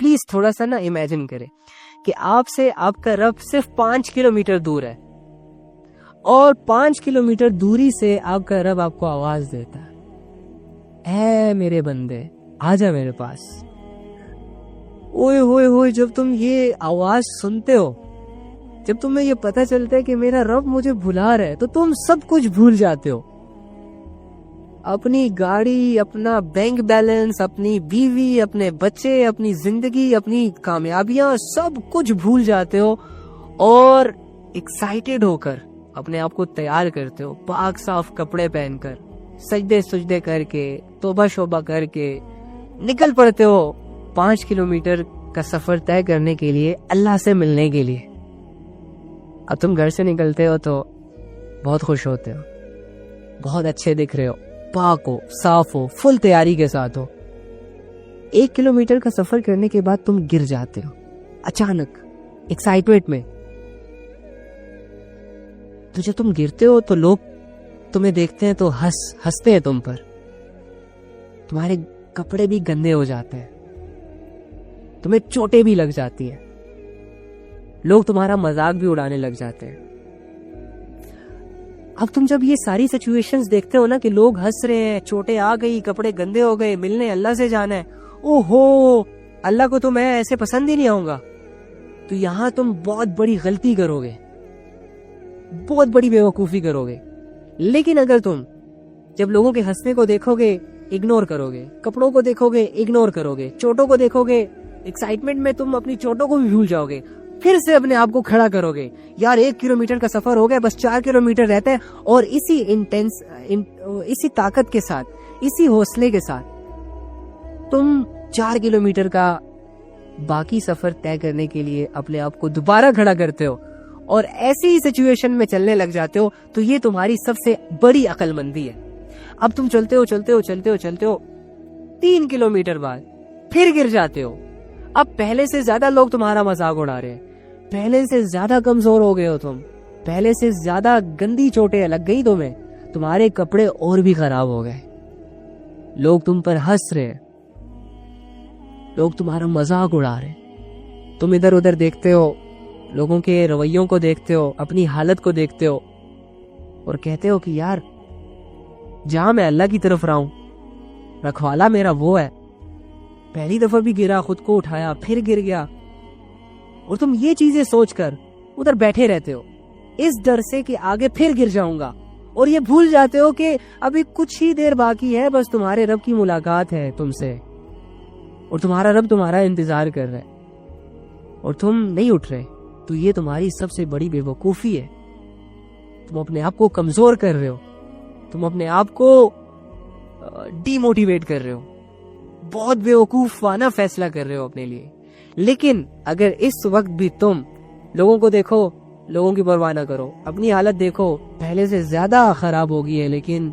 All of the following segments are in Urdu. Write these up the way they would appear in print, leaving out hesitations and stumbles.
پلیز تھوڑا سا نا امیجن کریں کہ آپ سے آپ کا رب صرف 5 کلومیٹر دور ہے، اور 5 کلومیٹر دوری سے آپ کا رب آپ کو آواز دیتا ہے، اے میرے بندے آجا میرے پاس۔ اوئے ہوئے ہوئے، جب تم یہ آواز سنتے ہو، جب تمہیں یہ پتہ چلتا ہے کہ میرا رب مجھے بلا رہا ہے، تو تم سب کچھ بھول جاتے ہو، اپنی گاڑی، اپنا بینک بیلنس، اپنی بیوی، اپنے بچے، اپنی زندگی، اپنی کامیابیاں، سب کچھ بھول جاتے ہو، اور ایکسائٹیڈ ہو کر اپنے آپ کو تیار کرتے ہو، پاک صاف کپڑے پہن کر، سجدے کر کے، توبہ شوبہ کر کے نکل پڑتے ہو 5 کلومیٹر کا سفر طے کرنے کے لیے، اللہ سے ملنے کے لیے۔ اب تم گھر سے نکلتے ہو تو بہت خوش ہوتے ہو، بہت اچھے دکھ رہے ہو، پاک ہو، صاف ہو، فل تیاری کے ساتھ ہو۔ 1 کلومیٹر کا سفر کرنے کے بعد تم گر جاتے ہو اچانک ایکسائٹمنٹ میں۔ تو جب تم گرتے ہو تو لوگ تمہیں دیکھتے ہیں تو ہنستے ہیں تم پر، تمہارے کپڑے بھی گندے ہو جاتے ہیں، تمہیں چوٹیں بھی لگ جاتی ہیں، لوگ تمہارا مذاق بھی اڑانے لگ جاتے ہیں۔ اب تم جب یہ ساری سچویشنز دیکھتے ہو نا کہ لوگ ہنس رہے ہیں، چوٹیں آ گئی، کپڑے گندے ہو گئے، ملنے اللہ سے جانا ہے، او ہو اللہ کو تو میں ایسے پسند ہی نہیں آؤں گا، تو یہاں تم بہت بڑی غلطی کرو گے، بہت بڑی بیوقوفی کرو گے۔ لیکن اگر تم جب لوگوں کے ہنسنے کو دیکھو گے اگنور کرو گے، کپڑوں کو دیکھو گے اگنور کرو گے، چوٹوں کو دیکھو گے، ایکسائٹمنٹ میں تم اپنی چوٹوں کو بھی بھول جاؤ گے، پھر سے اپنے آپ کو کھڑا کرو گے، یار 1 کلومیٹر کا سفر ہو گیا، بس 4 کلومیٹر رہتا ہے، اور اسی طاقت کے ساتھ، اسی حوصلے کے ساتھ تم 4 کلومیٹر کا باقی سفر طے کرنے کے لیے اپنے آپ کو دوبارہ کھڑا کرتے ہو، اور ایسی ہی سچویشن میں چلنے لگ جاتے ہو، تو یہ تمہاری سب سے بڑی عقل مندی ہے۔ اب تم چلتے ہو 3 کلومیٹر بعد پھر گر جاتے ہو، اب پہلے سے زیادہ لوگ تمہارا مذاق اڑا رہے ہیں، پہلے سے زیادہ کمزور ہو گئے ہو تم، پہلے سے زیادہ گندی چوٹیں لگ گئی تمہیں، تمہارے کپڑے اور بھی خراب ہو گئے، لوگ تم پر ہنس رہے ہیں، لوگ تمہارا مذاق اڑا رہے ہیں، تم ادھر ادھر دیکھتے ہو، لوگوں کے رویوں کو دیکھتے ہو، اپنی حالت کو دیکھتے ہو، اور کہتے ہو کہ یار جہاں میں اللہ کی طرف رہا ہوں، رکھوالا میرا وہ ہے، پہلی دفعہ بھی گرا، خود کو اٹھایا، پھر گر گیا، اور تم یہ چیزیں سوچ کر ادھر بیٹھے رہتے ہو اس ڈر سے کہ آگے پھر گر جاؤں گا، اور یہ بھول جاتے ہو کہ ابھی کچھ ہی دیر باقی ہے، بس تمہارے رب کی ملاقات ہے تم سے، اور تمہارا رب تمہارا انتظار کر رہا ہے، اور تم نہیں اٹھ رہے، تو یہ تمہاری سب سے بڑی بے وقوفی ہے۔ تم اپنے آپ کو کمزور کر رہے ہو، تم اپنے آپ کو ڈی موٹیویٹ کر رہے ہو، بہت بے وقوف وانہ فیصلہ کر رہے ہو اپنے لیے۔ لیکن اگر اس وقت بھی تم لوگوں کو دیکھو، لوگوں کی پرواہ نہ کرو، اپنی حالت دیکھو، پہلے سے زیادہ خراب ہو گئی ہے، لیکن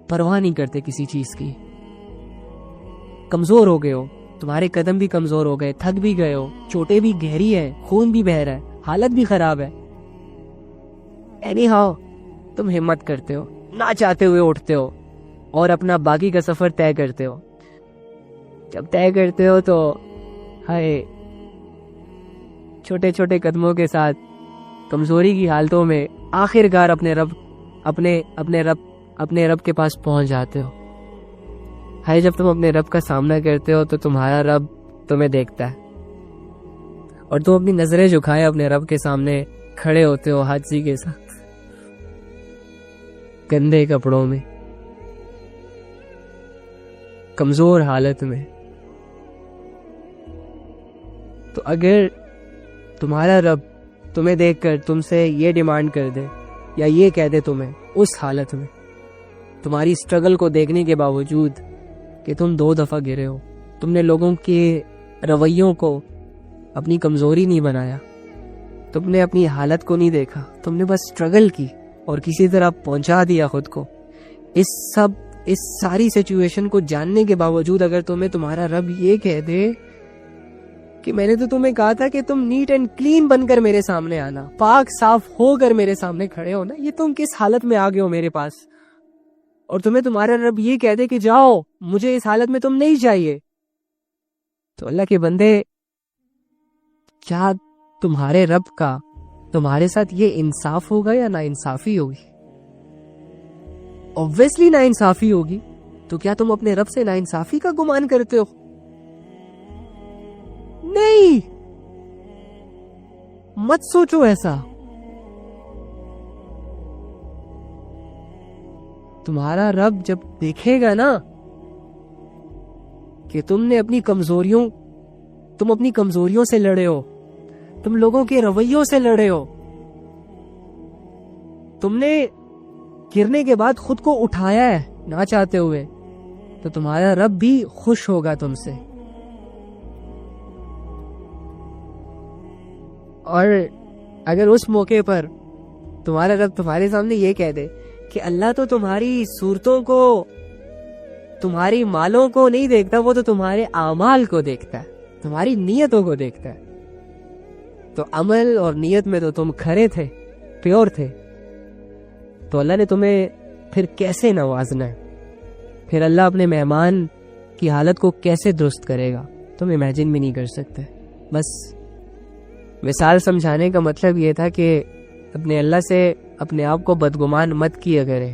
پرواہ نہیں کرتے کسی چیز کی، کمزور ہو گئے ہو، تمہارے قدم بھی کمزور ہو گئے، تھک بھی گئے ہو، چوٹیں بھی گہری ہیں، خون بھی بہہ رہا ہے، حالت بھی خراب ہے، اینی ہاؤ تم ہمت کرتے ہو، نہ چاہتے ہوئے اٹھتے ہو، اور اپنا باقی کا سفر طے کرتے ہو۔ جب طے کرتے ہو تو ہائے، چھوٹے چھوٹے قدموں کے ساتھ کمزوری کی حالتوں میں آخر کار اپنے رب کے پاس پہنچ جاتے ہو۔ ہائے، جب تم اپنے رب کا سامنا کرتے ہو تو تمہارا رب تمہیں دیکھتا ہے، اور تم اپنی نظریں جھکائے اپنے رب کے سامنے کھڑے ہوتے ہو، حاجی کے ساتھ، گندے کپڑوں میں، کمزور حالت میں۔ تو اگر تمہارا رب تمہیں دیکھ کر تم سے یہ ڈیمانڈ کر دے، یا یہ کہہ دے تمہیں اس حالت میں، تمہاری سٹرگل کو دیکھنے کے باوجود کہ تم 2 دفعہ گرے ہو، تم نے لوگوں کے رویوں کو اپنی کمزوری نہیں بنایا، تم نے اپنی حالت کو نہیں دیکھا، تم نے بس سٹرگل کی اور کسی طرح پہنچا دیا خود کو، اس ساری سچویشن کو جاننے کے باوجود اگر تمہیں تمہارا رب یہ کہہ دے کہ میں نے تو تمہیں کہا تھا کہ تم نیٹ اینڈ کلین بن کر میرے سامنے آنا، پاک صاف ہو کر میرے سامنے کھڑے ہونا، یہ تم کس حالت میں آ گئے ہو میرے پاس، اور تمہیں تمہارا رب یہ کہہ دے کہ جاؤ، مجھے اس حالت میں تم نہیں چاہیے، تو اللہ کے بندے، کیا تمہارے رب کا تمہارے ساتھ یہ انصاف ہوگا یا نا انصافی ہوگی؟ obviously نا انصافی ہوگی. تو کیا تم اپنے رب سے نا انصافی کا گمان کرتے ہو؟ نہیں، مت سوچو ایسا. تمہارا رب جب دیکھے گا نا کہ تم نے اپنی کمزوریوں سے لڑے ہو، تم لوگوں کے رویوں سے لڑے ہو، تم نے گرنے کے بعد خود کو اٹھایا ہے نہ چاہتے ہوئے، تو تمہارا رب بھی خوش ہوگا تم سے. اور اگر اس موقع پر تمہارا رب تمہارے سامنے یہ کہہ دے کہ اللہ تو تمہاری صورتوں کو، تمہاری مالوں کو نہیں دیکھتا، وہ تو تمہارے اعمال کو دیکھتا ہے، تمہاری نیتوں کو دیکھتا ہے، تو عمل اور نیت میں تو تم کھرے تھے، پیور تھے، تو اللہ نے تمہیں پھر کیسے نوازنا ہے؟ پھر اللہ اپنے مہمان کی حالت کو کیسے درست کرے گا؟ تم امیجن بھی نہیں کر سکتے. بس مثال سمجھانے کا مطلب یہ تھا کہ اپنے اللہ سے اپنے آپ کو بدگمان مت کیا کرے،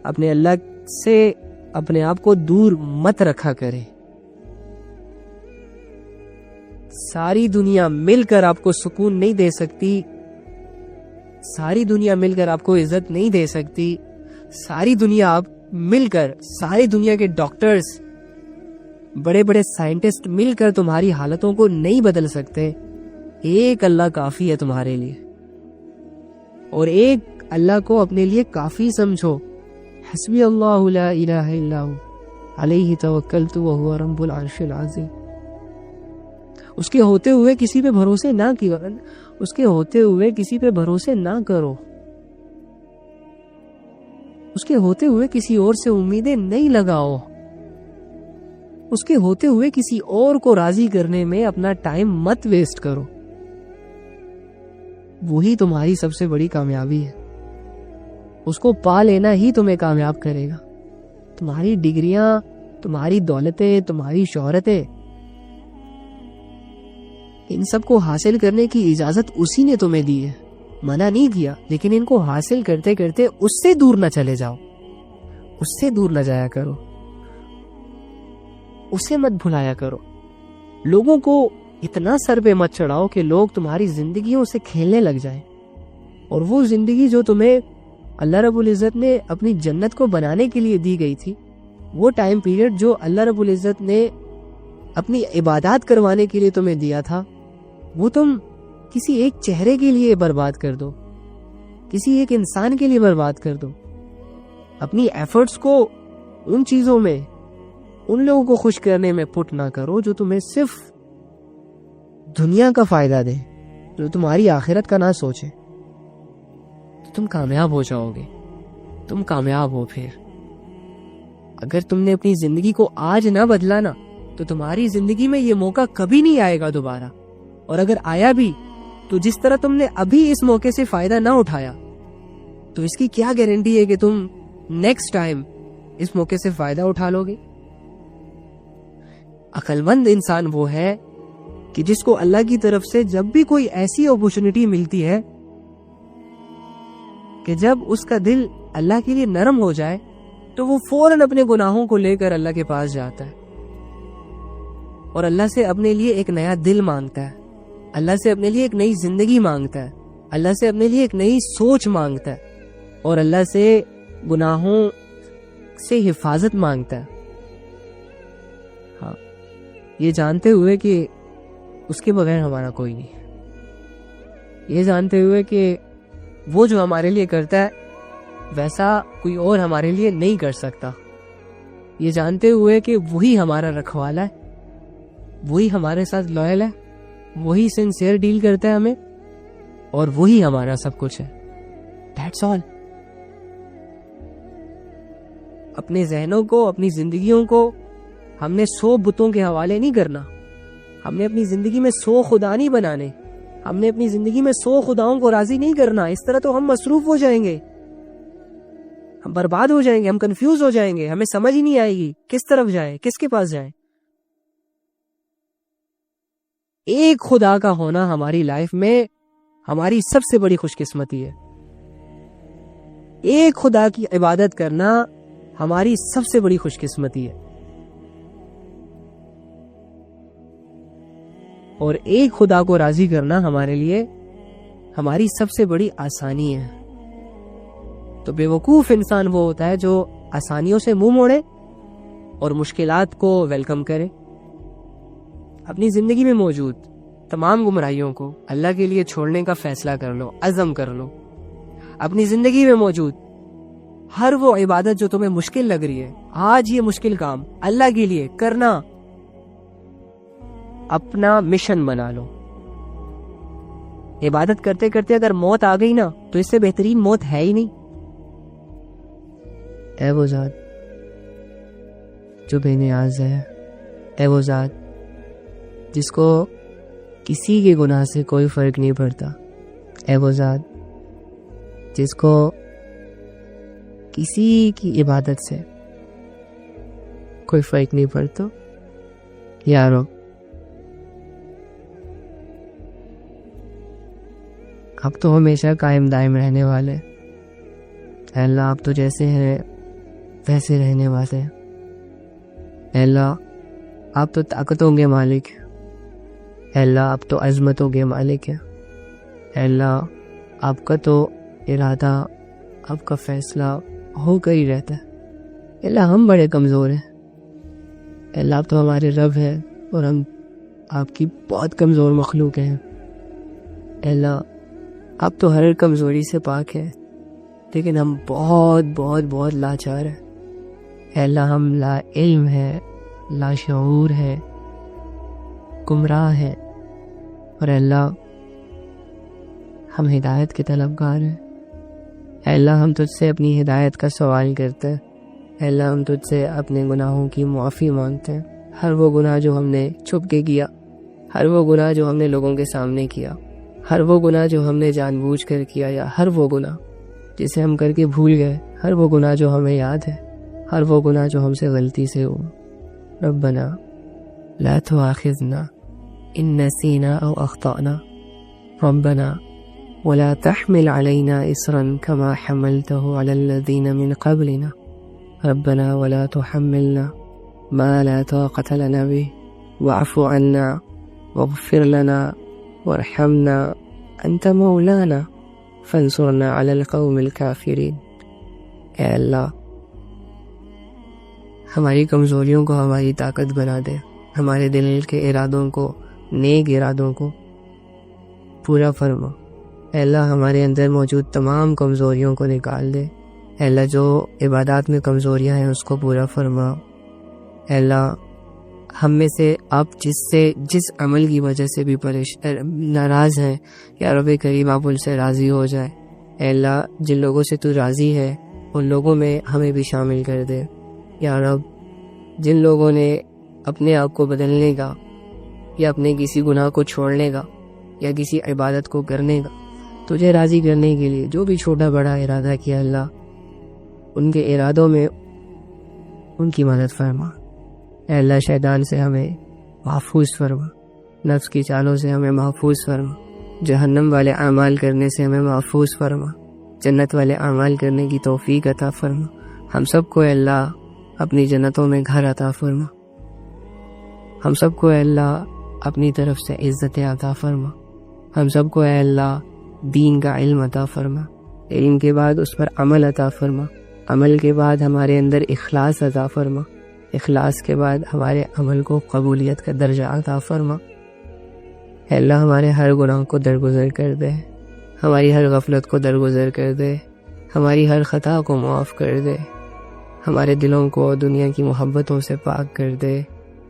اپنے اللہ سے اپنے آپ کو دور مت رکھا کرے. ساری دنیا مل کر آپ کو سکون نہیں دے سکتی، ساری دنیا مل کر آپ کو عزت نہیں دے سکتی، ساری دنیا آپ مل کر، ساری دنیا کے ڈاکٹرز، بڑے بڑے سائنٹسٹ مل کر تمہاری حالتوں کو نہیں بدل سکتے. ایک اللہ کافی ہے تمہارے لیے، اور ایک اللہ کو اپنے لیے کافی سمجھو. حسبی اللہ لا الہ الا ہو علیہ توکلت وہو رب العرش العظیم. اس کے ہوتے ہوئے کسی پہ بھروسے نہ کیو، اس کے ہوتے ہوئے کسی پہ بھروسے نہ کرو، اس کے ہوتے ہوئے کسی اور سے امیدیں نہیں لگاؤ، اس کے ہوتے ہوئے کسی اور کو راضی کرنے میں اپنا ٹائم مت ویسٹ کرو. وہی تمہاری سب سے بڑی کامیابی ہے. اس کو پا لینا ہی تمہیں کامیاب کرے گا. تمہاری ڈگریاں، تمہاری دولتیں، تمہاری شہرتیں، ان سب کو حاصل کرنے کی اجازت اسی نے تمہیں دی ہے، منع نہیں کیا، لیکن ان کو حاصل کرتے کرتے اس سے دور نہ چلے جاؤ، اس سے دور نہ جایا کرو، اسے مت بھلایا کرو. لوگوں کو اتنا سر پہ مت چڑھاؤ کہ لوگ تمہاری زندگیوں سے کھیلنے لگ جائیں، اور وہ زندگی جو تمہیں اللہ رب العزت نے اپنی جنت کو بنانے کے لیے دی گئی تھی، وہ ٹائم پیریڈ جو اللہ رب العزت نے اپنی عبادات کروانے کے لیے تمہیں دیا تھا، وہ تم کسی ایک چہرے کے لیے برباد کر دو، کسی ایک انسان کے لیے برباد کر دو. اپنی ایفرٹس کو ان چیزوں میں، ان لوگوں کو خوش کرنے میں پٹ نہ کرو جو تمہیں صرف دنیا کا فائدہ دے، جو تمہاری آخرت کا نہ سوچے. تو تم کامیاب ہو جاؤ گے، تم کامیاب ہو. پھر اگر تم نے اپنی زندگی کو آج نہ بدلا نا، تو تمہاری زندگی میں یہ موقع کبھی نہیں آئے گا دوبارہ. اور اگر آیا بھی تو جس طرح تم نے ابھی اس موقع سے فائدہ نہ اٹھایا، تو اس کی کیا گارنٹی ہے کہ تم نیکسٹ ٹائم اس موقع سے فائدہ اٹھا لو گے؟ عقل مند انسان وہ ہے کہ جس کو اللہ کی طرف سے جب بھی کوئی ایسی اپورچونٹی ملتی ہے کہ جب اس کا دل اللہ کے لیے نرم ہو جائے، تو وہ فوراً اپنے گناہوں کو لے کر اللہ کے پاس جاتا ہے اور اللہ سے اپنے لیے ایک نیا دل مانگتا ہے، اللہ سے اپنے لیے ایک نئی زندگی مانگتا ہے، اللہ سے اپنے لیے ایک نئی سوچ مانگتا ہے، اور اللہ سے گناہوں سے حفاظت مانگتا ہے. ہاں، یہ جانتے ہوئے کہ اس کے بغیر ہمارا کوئی نہیں، یہ جانتے ہوئے کہ وہ جو ہمارے لیے کرتا ہے ویسا کوئی اور ہمارے لیے نہیں کر سکتا، یہ جانتے ہوئے کہ وہی ہمارا رکھوالا ہے، وہی ہمارے ساتھ لوئل ہے، وہی سنسیئر ڈیل کرتا ہے ہمیں، اور وہی ہمارا سب کچھ ہے. That's all. اپنے ذہنوں کو، اپنی زندگیوں کو ہم نے 100 بتوں کے حوالے نہیں کرنا، ہم نے اپنی زندگی میں 100 خدا نہیں بنانے، ہم نے اپنی زندگی میں 100 خداؤں کو راضی نہیں کرنا. اس طرح تو ہم مصروف ہو جائیں گے، ہم برباد ہو جائیں گے، ہم کنفیوز ہو جائیں گے، ہمیں سمجھ ہی نہیں آئے گی کس طرف جائیں، کس کے پاس جائیں. ایک خدا کا ہونا ہماری لائف میں ہماری سب سے بڑی خوش قسمتی ہے. ایک خدا کی عبادت کرنا ہماری سب سے بڑی خوش قسمتی ہے, اور ایک خدا کو راضی کرنا ہمارے لیے ہماری سب سے بڑی آسانی ہے. تو بے وقوف انسان وہ ہوتا ہے جو آسانیوں سے منہ موڑے اور مشکلات کو ویلکم کرے. اپنی زندگی میں موجود تمام گمراہیوں کو اللہ کے لیے چھوڑنے کا فیصلہ کر لو, عزم کر لو. اپنی زندگی میں موجود ہر وہ عبادت جو تمہیں مشکل لگ رہی ہے, آج یہ مشکل کام اللہ کے لیے کرنا اپنا مشن بنا لو. عبادت کرتے کرتے اگر موت آ گئی نا تو اس سے بہترین موت ہے ہی نہیں. اے وہ ذات جو بے نیاز ہے, اے وہ ذات جس کو کسی کے گناہ سے کوئی فرق نہیں پڑتا, اے وہ ذات جس کو کسی کی عبادت سے کوئی فرق نہیں پڑتا. یارو اب تو ہمیشہ قائم دائم رہنے والے, اے اللہ آپ تو جیسے ہیں ویسے رہنے والے. اے اللہ آپ تو طاقتوں کے مالک ہیں, اے اللہ آپ تو عظمتوں کے مالک ہیں. اے اللہ آپ کا تو ارادہ, آپ کا فیصلہ ہو کر ہی رہتا ہے. اے اللہ ہم بڑے کمزور ہیں, اے اللہ آپ تو ہمارے رب ہیں اور ہم آپ کی بہت کمزور مخلوق ہیں. اے اللہ آپ تو ہر کمزوری سے پاک ہیں, لیکن ہم بہت بہت بہت لاچار ہیں. اے اللہ ہم لا علم ہے, لا شعور ہے, گمراہ ہے, اور اے اللہ ہم ہدایت کے طلبگار ہیں. اے اللہ ہم تجھ سے اپنی ہدایت کا سوال کرتے ہیں. اے اللہ ہم تجھ سے اپنے گناہوں کی معافی مانگتے ہیں. ہر وہ گناہ جو ہم نے چھپ کے کیا, ہر وہ گناہ جو ہم نے لوگوں کے سامنے کیا, ہر وہ گناہ جو ہم نے جان بوجھ کر کیا, یا ہر وہ گناہ جسے ہم کر کے بھول گئے, ہر وہ گناہ جو ہمیں یاد ہے, ہر وہ گناہ جو ہم سے غلطی سے ہوا. ربنا لا تؤاخذنا ان نسینا او اخطأنا, ربنا ولا تحمل علينا إصرا كما حملته على الذين من قبلنا, ربنا ولا تحملنا ما لا طاقة لنا به, واعف عنا واغفر لنا وارحمنا أنت مولانا فانصرنا على القوم الكافرين. اے اللہ ہماری کمزوریوں کو ہماری طاقت بنا دے, ہمارے دل کے ارادوں کو, نیک ارادوں کو پورا فرما. اے اللہ ہمارے اندر موجود تمام کمزوریوں کو نکال دے. اے اللہ جو عبادات میں کمزوریاں ہیں اس کو پورا فرما. اے اللہ ہم میں سے آپ جس عمل کی وجہ سے بھی ناراض ہیں, یا رب کریم آپ ان سے راضی ہو جائے. اے اللہ جن لوگوں سے تو راضی ہے ان لوگوں میں ہمیں بھی شامل کر دے. یا رب جن لوگوں نے اپنے آپ کو بدلنے کا, یا اپنے کسی گناہ کو چھوڑنے کا, یا کسی عبادت کو کرنے کا, تجھے راضی کرنے کے لیے جو بھی چھوٹا بڑا ارادہ کیا, اللہ ان کے ارادوں میں ان کی مدد فرما. اے اللہ شیطان سے ہمیں محفوظ فرما, نفس کی چالوں سے ہمیں محفوظ فرما, جہنم والے اعمال کرنے سے ہمیں محفوظ فرما, جنت والے اعمال کرنے کی توفیق عطا فرما. ہم سب کو اے اللہ اپنی جنتوں میں گھر عطا فرما. ہم سب کو اے اللہ اپنی طرف سے عزت عطا فرما. ہم سب کو اے اللہ دین کا علم عطا فرما. علم کے بعد اس پر عمل عطا فرما. عمل کے بعد ہمارے اندر اخلاص عطا فرما. اخلاص کے بعد ہمارے عمل کو قبولیت کا درجہ عطا فرما. اے اللہ ہمارے ہر گناہ کو درگزر کر دے, ہماری ہر غفلت کو درگزر کر دے, ہماری ہر خطا کو معاف کر دے, ہمارے دلوں کو دنیا کی محبتوں سے پاک کر دے,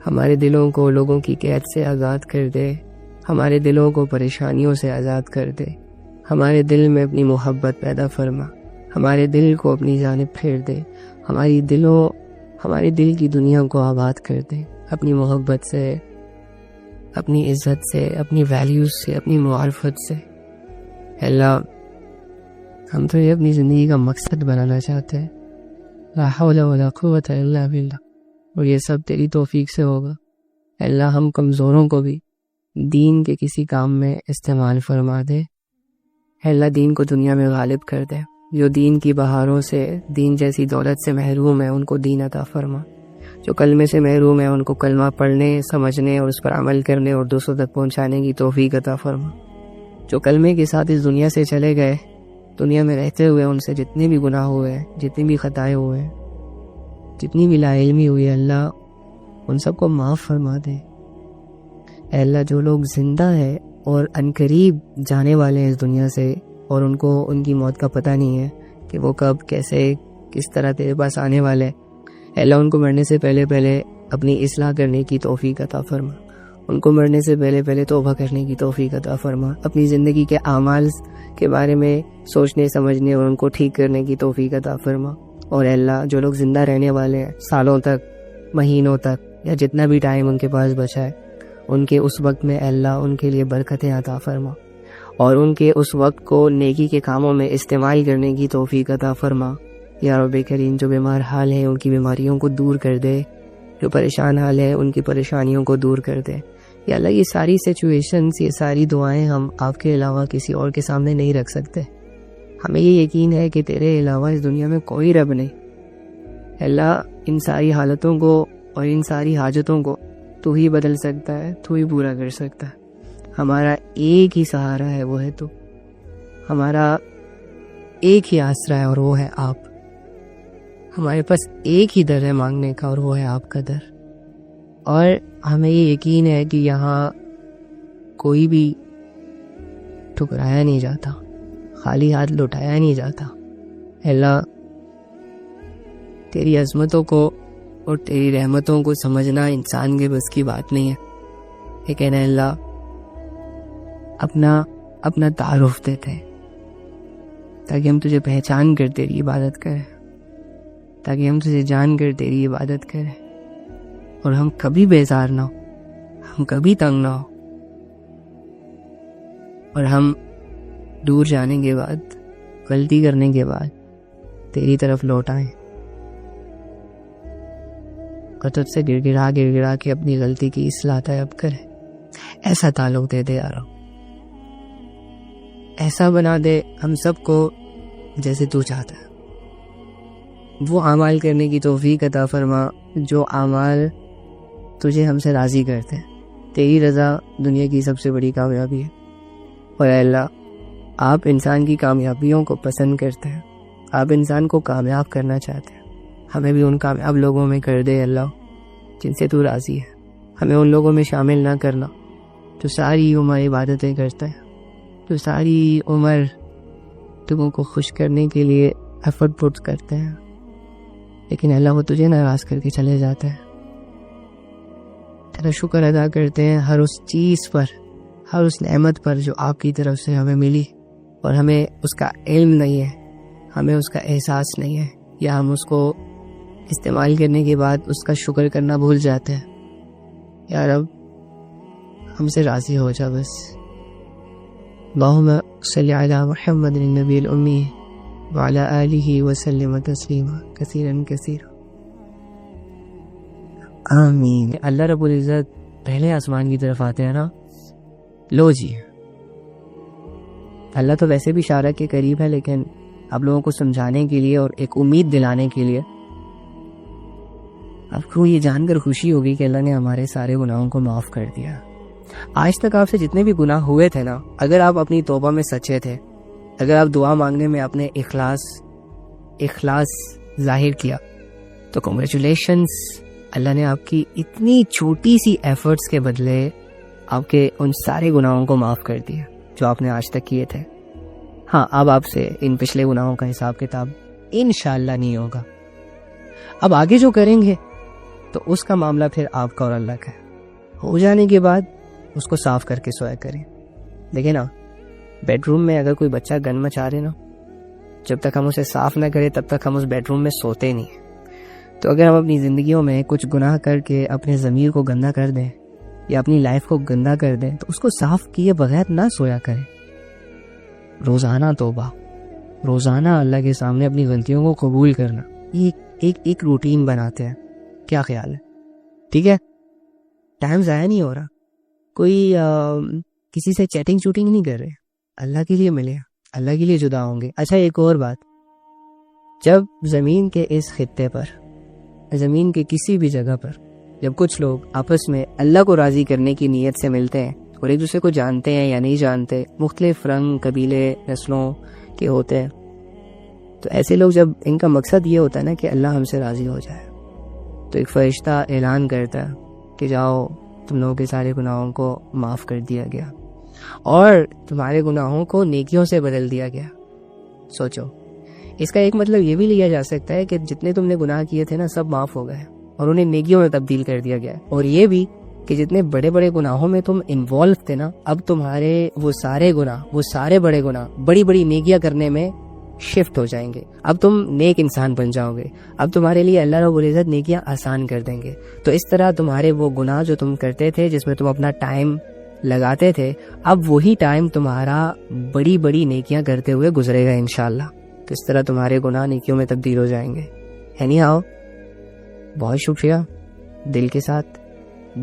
ہمارے دلوں کو لوگوں کی قید سے آزاد کر دے, ہمارے دلوں کو پریشانیوں سے آزاد کر دے, ہمارے دل میں اپنی محبت پیدا فرما, ہمارے دل کو اپنی جانب پھیر دے, ہمارے دل کی دنیا کو آباد کر دے اپنی محبت سے, اپنی عزت سے, اپنی ویلیوز سے, اپنی معرفت سے. اے اللہ ہم تو یہ اپنی زندگی کا مقصد بنانا چاہتے ہیں. لا حول ولا قوت الا باللہ, اور یہ سب تیری توفیق سے ہوگا. اے اللہ ہم کمزوروں کو بھی دین کے کسی کام میں استعمال فرما دے۔ اے اللہ دین کو دنیا میں غالب کر دے، جو دین کی بہاروں سے، دین جیسی دولت سے محروم ہے ان کو دین عطا فرما، جو کلمے سے محروم ہے ان کو کلمہ پڑھنے، سمجھنے اور اس پر عمل کرنے اور دوسروں تک پہنچانے کی توفیق عطا فرما، جو کلمے کے ساتھ اس دنیا سے چلے گئے، دنیا میں رہتے ہوئے ان سے جتنے بھی گناہ ہوئے ہیں، جتنی بھی خطائیں ہوئے ہیں، جتنی بھی لا علمی ہوئی ہے، اللہ ان سب کو معاف فرما دے۔ اے اللہ جو لوگ زندہ ہیں اور عنقریب جانے والے ہیں اس دنیا سے اور ان کو ان کی موت کا پتہ نہیں ہے کہ وہ کب، کیسے، کس طرح تیرے پاس آنے والے، اے اللہ ان کو مرنے سے پہلے پہلے اپنی اصلاح کرنے کی توفیق عطا فرما، ان کو مرنے سے پہلے پہلے توبہ کرنے کی توفیق عطا فرما، اپنی زندگی کے اعمال کے بارے میں سوچنے سمجھنے اور ان کو ٹھیک کرنے کی توفیق عطا فرما۔ اور اے اللہ جو لوگ زندہ رہنے والے ہیں سالوں تک، مہینوں تک، یا جتنا بھی ٹائم ان کے پاس بچا ہے، ان کے اس وقت میں اے اللہ ان کے لیے برکتیں عطا فرما اور ان کے اس وقت کو نیکی کے کاموں میں استعمال کرنے کی توفیق عطا فرما۔ یا رب کریم جو بیمار حال ہیں ان کی بیماریوں کو دور کر دے، جو پریشان حال ہیں ان کی پریشانیوں کو دور کر دے۔ یا اللہ یہ ساری سچویشنز، یہ ساری دعائیں ہم آپ کے علاوہ کسی اور کے سامنے نہیں رکھ سکتے۔ ہمیں یہ یقین ہے کہ تیرے علاوہ اس دنیا میں کوئی رب نہیں۔ اے اللہ ان ساری حالتوں کو اور ان ساری حاجتوں کو تو ہی بدل سکتا ہے، تو ہی پورا کر سکتا ہے۔ ہمارا ایک ہی سہارا ہے، وہ ہے تو، ہمارا ایک ہی آسرا ہے اور وہ ہے آپ، ہمارے پاس ایک ہی در ہے مانگنے کا اور وہ ہے آپ کا در۔ اور ہمیں یہ یقین ہے کہ یہاں کوئی بھی ٹھکرایا نہیں جاتا، خالی ہاتھ لوٹایا نہیں جاتا۔ اے اللہ تیری عظمتوں کو اور تیری رحمتوں کو سمجھنا انسان کے بس کی بات نہیں ہے، لیکن اے اللہ اپنا تعارف دیتے ہیں تاکہ ہم تجھے پہچان کر تیری عبادت کریں، تاکہ ہم تجھے جان کر تیری عبادت کریں اور ہم کبھی بیزار نہ ہو، ہم کبھی تنگ نہ ہو، اور ہم دور جانے کے بعد، غلطی کرنے کے بعد تیری طرف لوٹ آئیں اور تجھ سے گڑ گڑا کے اپنی غلطی کی اصلاح طلب کریں۔ ایسا تعلق دے دے یارو، ایسا بنا دے ہم سب کو جیسے تو چاہتا ہے۔ وہ اعمال کرنے کی توفیق عطا فرما جو اعمال تجھے ہم سے راضی کرتے ہیں۔ تیری رضا دنیا کی سب سے بڑی کامیابی ہے، اور اے اللہ آپ انسان کی کامیابیوں کو پسند کرتے ہیں، آپ انسان کو کامیاب کرنا چاہتے ہیں۔ ہمیں بھی ان کامیاب لوگوں میں کر دے اللہ جن سے تو راضی ہے۔ ہمیں ان لوگوں میں شامل نہ کرنا جو ساری عمر عبادتیں کرتے ہیں، جو ساری عمر تمہیں کو خوش کرنے کے لیے ایفرٹ پٹ کرتے ہیں، لیکن اللہ وہ تجھے ناراض کر کے چلے جاتے ہیں۔ تیرا شکر ادا کرتے ہیں ہر اس چیز پر، ہر اس نعمت پر جو آپ کی طرف سے ہمیں ملی، اور ہمیں اس کا علم نہیں ہے، ہمیں اس کا احساس نہیں ہے، یا ہم اس کو استعمال کرنے کے بعد اس کا شکر کرنا بھول جاتے ہیں۔ یا رب ہم سے راضی ہو جا بس۔ اللہم صلی علی محمد النبی الامی وعلی آلہ وسلم تسلیما کثیرا کثیرا، آمین۔ اللہ رب العزت پہلے آسمان کی طرف آتے ہیں نا، لو جی اللہ تو ویسے بھی شارع کے قریب ہے، لیکن آپ لوگوں کو سمجھانے کے لیے اور ایک امید دلانے کے لیے آپ کو یہ جان کر خوشی ہوگی کہ اللہ نے ہمارے سارے گناہوں کو معاف کر دیا۔ آج تک آپ سے جتنے بھی گناہ ہوئے تھے نا، اگر آپ اپنی توبہ میں سچے تھے، اگر آپ دعا مانگنے میں اپنے اخلاص ظاہر کیا، تو کنگریچولیشنز، اللہ نے آپ کی اتنی چھوٹی سی ایفرٹس کے بدلے آپ کے ان سارے گناہوں کو معاف کر دیا جو آپ نے آج تک کیے تھے۔ ہاں اب آپ سے ان پچھلے گناہوں کا حساب کتاب انشاءاللہ نہیں ہوگا۔ اب آگے جو کریں گے تو اس کا معاملہ پھر آپ کا اور اللہ کا ہے۔ ہو جانے کے بعد اس کو صاف کر کے سویا کریں۔ دیکھیں نا، بیڈ روم میں اگر کوئی بچہ گن مچا رہے نا، جب تک ہم اسے صاف نہ کریں تب تک ہم اس بیڈ روم میں سوتے نہیں ہیں۔ تو اگر ہم اپنی زندگیوں میں کچھ گناہ کر کے اپنے ضمیر کو گندا کر دیں یا اپنی لائف کو گندا کر دیں تو اس کو صاف کیے بغیر نہ سویا کریں۔ روزانہ توبہ، روزانہ اللہ کے سامنے اپنی غلطیوں کو قبول کرنا، یہ ایک روٹین بناتے ہیں۔ کیا خیال ہے؟ ٹھیک ہے، ٹائم ضائع نہیں ہو رہا، کوئی کسی سے چیٹنگ چوٹنگ نہیں کر رہے, اللہ کے لیے ملے, اللہ کے لیے جدا ہوں گے. اچھا ایک اور بات, جب زمین کے اس خطے پر, زمین کے کسی بھی جگہ پر, جب کچھ لوگ آپس میں اللہ کو راضی کرنے کی نیت سے ملتے ہیں اور ایک دوسرے کو جانتے ہیں یا نہیں جانتے, مختلف رنگ قبیلے نسلوں کے ہوتے ہیں, تو ایسے لوگ جب ان کا مقصد یہ ہوتا ہے نا کہ اللہ ہم سے راضی ہو جائے, تو ایک فرشتہ اعلان کرتا ہے کہ جاؤ تم لوگوں کے سارے گناہوں کو معاف کر دیا گیا اور تمہارے گناہوں کو نیکیوں سے بدل دیا گیا. سوچو, اس کا ایک مطلب یہ بھی لیا جا سکتا ہے کہ جتنے تم نے گناہ کیے تھے نا سب معاف ہو گئے اور انہیں نیکیوں میں تبدیل کر دیا گیا, اور یہ بھی کہ جتنے بڑے بڑے گناہوں میں تم انوالو تھے نا, اب تمہارے وہ سارے گناہ, وہ سارے بڑے گناہ بڑی بڑی نیکیاں کرنے میں شفٹ ہو جائیں گے. اب تم نیک انسان بن جاؤ گے, اب تمہارے لیے اللہ رب العزت نیکیاں آسان کر دیں گے. تو اس طرح تمہارے وہ گناہ جو تم کرتے تھے, جس میں تم اپنا ٹائم لگاتے تھے, اب وہی ٹائم تمہارا بڑی بڑی نیکیاں کرتے ہوئے گزرے گا انشاءاللہ. تو اس طرح تمہارے گناہ نیکیوں میں تبدیل ہو جائیں گے. اینی ہاؤ, بہت شکریہ دل کے ساتھ,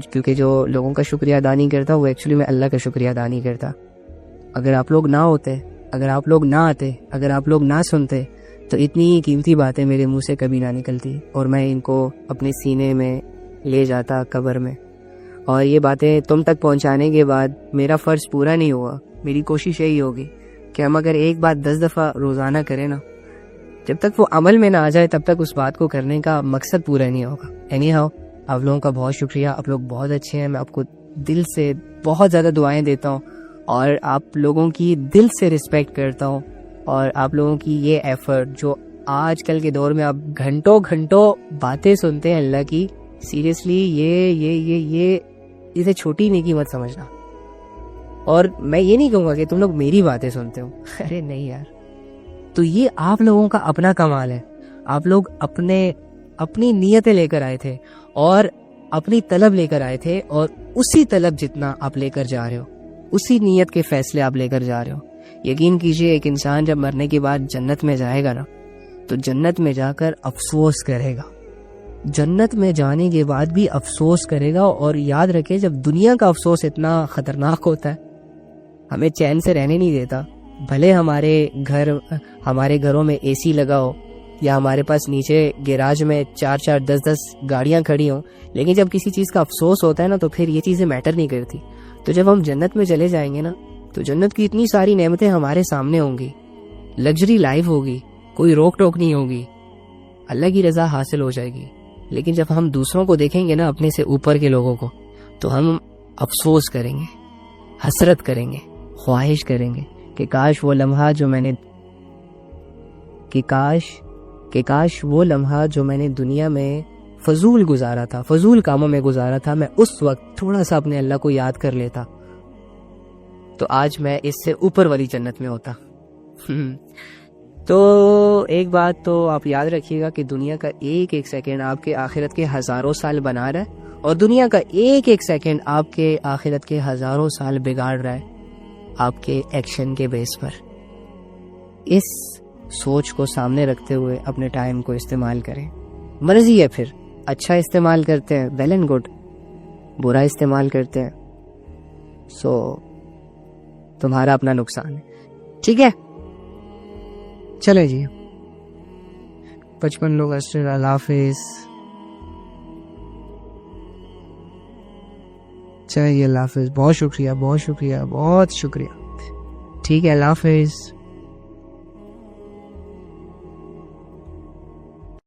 کیونکہ جو لوگوں کا شکریہ ادا نہیں کرتا وہ ایکچولی میں اللہ کا شکریہ ادا نہیں کرتا. اگر آپ لوگ نہ ہوتے, اگر آپ لوگ نہ آتے, اگر آپ لوگ نہ سنتے, تو اتنی قیمتی باتیں میرے منہ سے کبھی نہ نکلتی اور میں ان کو اپنے سینے میں لے جاتا قبر میں. اور یہ باتیں تم تک پہنچانے کے بعد میرا فرض پورا نہیں ہوا. میری کوشش یہی ہوگی کہ ہم اگر ایک بات 10 دفعہ روزانہ کریں نا, جب تک وہ عمل میں نہ آ جائے تب تک اس بات کو کرنے کا مقصد پورا نہیں ہوگا. اینی ہاؤ, آپ لوگوں کا بہت شکریہ, آپ لوگ بہت اچھے ہیں, میں آپ کو دل سے بہت زیادہ دعائیں دیتا ہوں اور آپ لوگوں کی دل سے رسپیکٹ کرتا ہوں. اور آپ لوگوں کی یہ ایفرٹ جو آج کل کے دور میں آپ گھنٹوں گھنٹوں باتیں سنتے ہیں اللہ کی, سیریسلی یہ اسے چھوٹی نیکی مت سمجھنا. اور میں یہ نہیں کہوں گا کہ تم لوگ میری باتیں سنتے ہو, ارے نہیں یار, تو یہ آپ لوگوں کا اپنا کمال ہے. آپ لوگ اپنی نیتیں لے کر آئے تھے اور اپنی طلب لے کر آئے تھے, اور اسی طلب جتنا آپ لے کر جا رہے ہو, اسی نیت کے فیصلے آپ لے کر جا رہے ہو. یقین کیجئے ایک انسان جب مرنے کے بعد جنت میں جائے گا نا, تو جنت میں جا کر افسوس کرے گا, جنت میں جانے کے بعد بھی افسوس کرے گا. اور یاد رکھے, جب دنیا کا افسوس اتنا خطرناک ہوتا ہے, ہمیں چین سے رہنے نہیں دیتا, بھلے ہمارے گھروں میں اے سی لگا ہو یا ہمارے پاس نیچے گیراج میں 4 10 گاڑیاں کھڑی ہوں, لیکن جب کسی چیز کا افسوس ہوتا ہے نا تو پھر یہ چیزیں میٹر نہیں کرتی. تو جب ہم جنت میں چلے جائیں گے نا, تو جنت کی اتنی ساری نعمتیں ہمارے سامنے ہوں گی, لگژری لائف ہوگی, کوئی روک ٹوک نہیں ہوگی, اللہ کی رضا حاصل ہو جائے گی. لیکن جب ہم دوسروں کو دیکھیں گے نا, اپنے سے اوپر کے لوگوں کو, تو ہم افسوس کریں گے, حسرت کریں گے, خواہش کریں گے کہ کاش وہ لمحہ جو میں نے دنیا میں فضول گزارا تھا, فضول کاموں میں گزارا تھا, میں اس وقت تھوڑا سا اپنے اللہ کو یاد کر لیتا, تو آج میں اس سے اوپر والی جنت میں ہوتا. تو ایک بات تو آپ یاد رکھیے گا کہ دنیا کا ایک ایک سیکنڈ آپ کے آخرت کے ہزاروں سال بنا رہا ہے, اور دنیا کا ایک ایک سیکنڈ آپ کے آخرت کے ہزاروں سال بگاڑ رہا ہے آپ کے ایکشن کے بیس پر. اس سوچ کو سامنے رکھتے ہوئے اپنے ٹائم کو استعمال کریں. مرضی ہے, پھر اچھا استعمال کرتے ہیں ویل اینڈ گڈ, برا استعمال کرتے ہیں سو تمہارا اپنا نقصان ہے. ٹھیک ہے, چلے جی, 55 لوگ اللہ حافظ. چلیے اللہ حافظ, بہت شکریہ, بہت شکریہ, بہت شکریہ. ٹھیک ہے, اللہ حافظ.